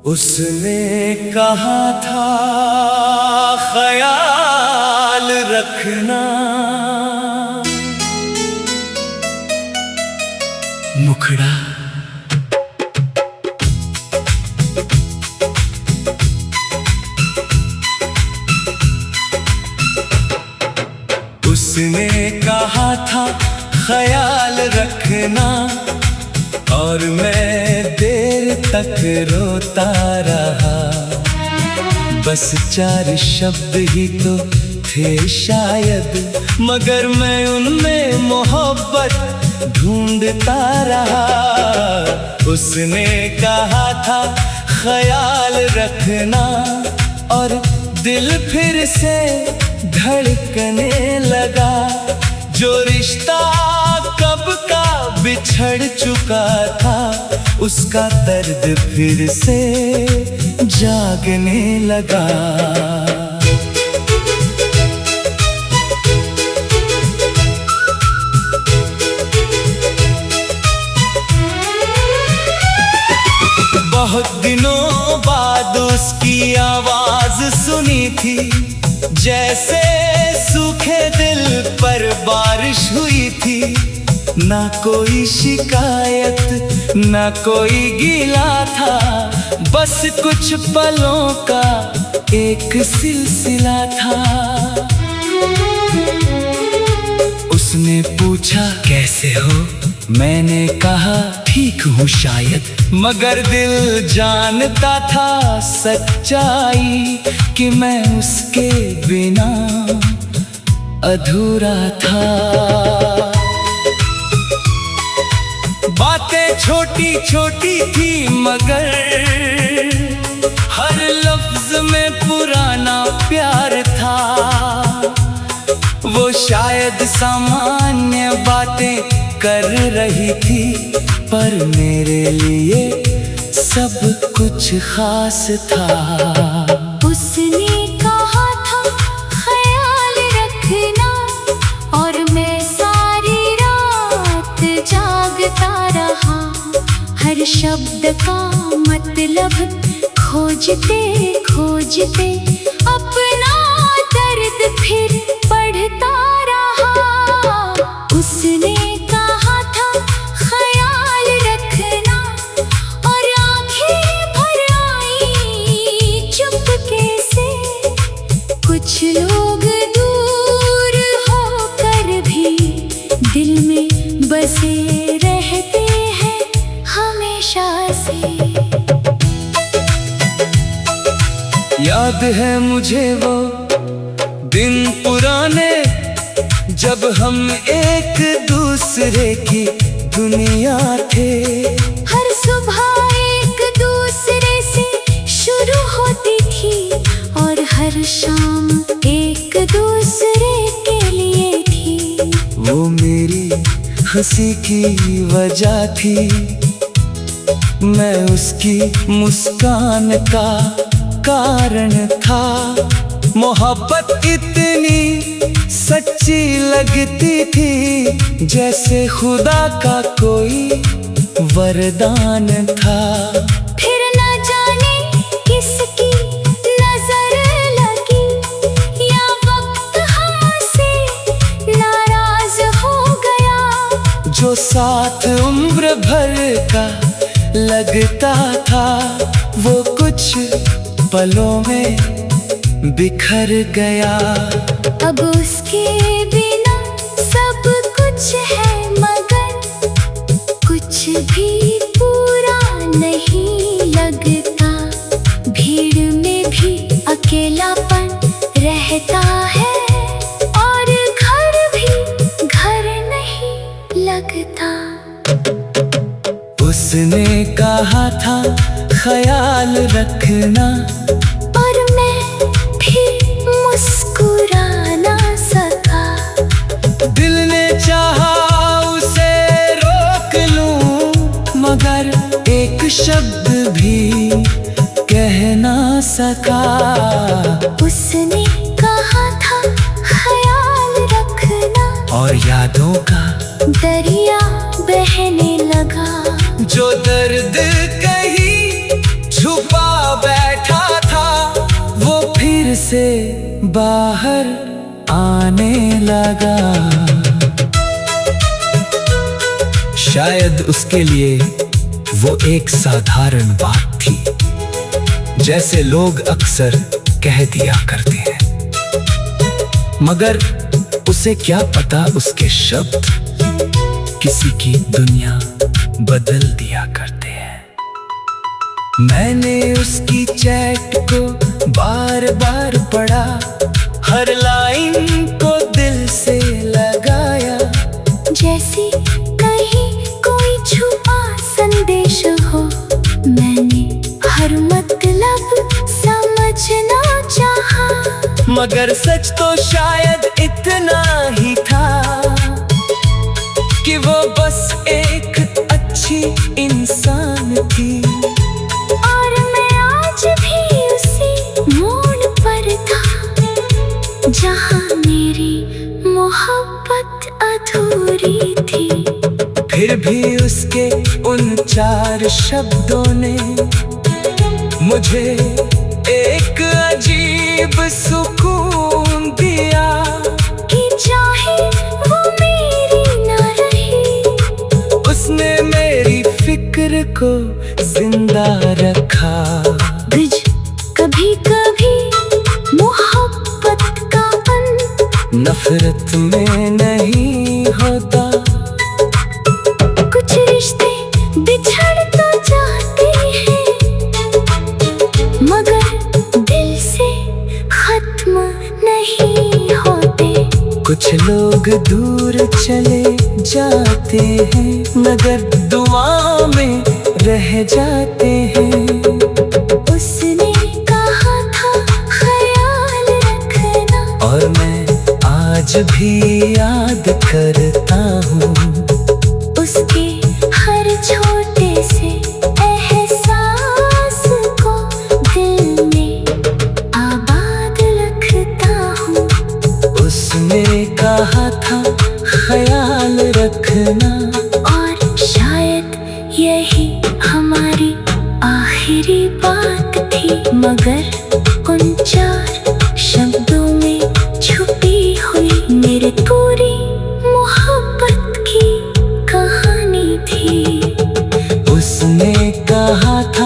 उसने कहा था ख्याल रखना, मुखड़ा उसने कहा था ख्याल रखना, और मैं देर तक रोता रहा। बस 4 शब्द ही तो थे शायद, मगर मैं उनमें मोहब्बत ढूंढता रहा। उसने कहा था ख्याल रखना, और दिल फिर से धड़कने लगा। जो रिश्ता कब का बिछड़ चुका था, उसका दर्द फिर से जागने लगा। बहुत दिनों बाद उसकी आवाज सुनी थी, जैसे सूखे दिल पर बारिश हुई थी। ना कोई शिकायत ना कोई गिला था, बस कुछ पलों का एक सिलसिला था। उसने पूछा कैसे हो, मैंने कहा ठीक हूँ शायद, मगर दिल जानता था सच्चाई कि मैं उसके बिना अधूरा था। बातें छोटी छोटी थी, मगर हर लफ्ज में पुराना प्यार था। वो शायद सामान्य बातें कर रही थी, पर मेरे लिए सब कुछ खास था। उसने कहा था ख्याल रखना, और मैं सारी रात जागता रहा। हर शब्द का मतलब खोजते खोजते अपना दर्द फिर बढ़ता रहा। उसने कहा था ख्याल रखना, और आंखें भर आई चुपके से। कुछ लोग दूर होकर भी दिल में बसे रहते हैं हमेशा से। याद है मुझे वो दिन पुराने, जब हम एक दूसरे की दुनिया थे। हर सुबह एक दूसरे से शुरू होती थी, और हर शाम एक दूसरे के लिए थी। वो मेरी हंसी की वजह थी, मैं उसकी मुस्कान का कारण था। मोहब्बत इतनी सच्ची लगती थी, जैसे खुदा का कोई वरदान था। फिर न जाने किसकी नजर लगी, या वक्त हमसे नाराज हो गया। जो साथ उम्र भर का लगता था, वो कुछ पलों में बिखर गया। अब उसके बिना सब कुछ है, मगर कुछ भी पूरा नहीं लगता। भीड़ में भी अकेलापन रहता है, और घर भी घर नहीं लगता। उसने कहा था ख्याल रखना, और मैं भी मुस्कुरा ना सका। दिल ने चाहा उसे रोक लूं, मगर एक शब्द भी कह ना सका। उसने कहा था ख्याल रखना, और यादों का दरिया बहने लगा। जो दर्द कहीं छुपा बाहर आने लगा। शायद उसके लिए वो एक साधारण बात थी, जैसे लोग अक्सर कह दिया करते हैं, मगर उसे क्या पता उसके शब्द किसी की दुनिया बदल दिया करते हैं। मैंने उसकी चैट को बार बार पढ़ा, हर लाइन को दिल से लगाया, जैसे कहीं कोई छुपा संदेश हो। मैंने हर मतलब समझना चाहा, मगर सच तो शायद इतना ही था कि वो बस एक अच्छी इंसान थी। और मैं आज भी उसी मोड़ पर था, जहाँ मेरी मोहब्बत अधूरी थी। फिर भी उसके उन 4 शब्दों ने मुझे एक अजीब सुकून दिया कि चाहे वो मेरी न रही, उसने मेरी फिक्र को जिंदा रखा। तुझ कभी कभी मोहब्बत का अंत नफरत में नहीं होता, कुछ रिश्ते बिछड़ तो जाते हैं, मगर दिल से खत्म नहीं होते। कुछ लोग दूर चले जाते हैं, मगर दुआ में रह जाते हैं। उसने कहा था ख्याल रखना, और मैं आज भी याद करता हूँ उसके हर छोटे से एहसास को दिल में आबाद रखता हूँ। उसने कहा था ख्याल रखना, और शायद यही हमारी आखिरी बात थी, मगर उन 4 शब्दों में छुपी हुई मेरे पूरी मोहब्बत की कहानी थी। उसने कहा था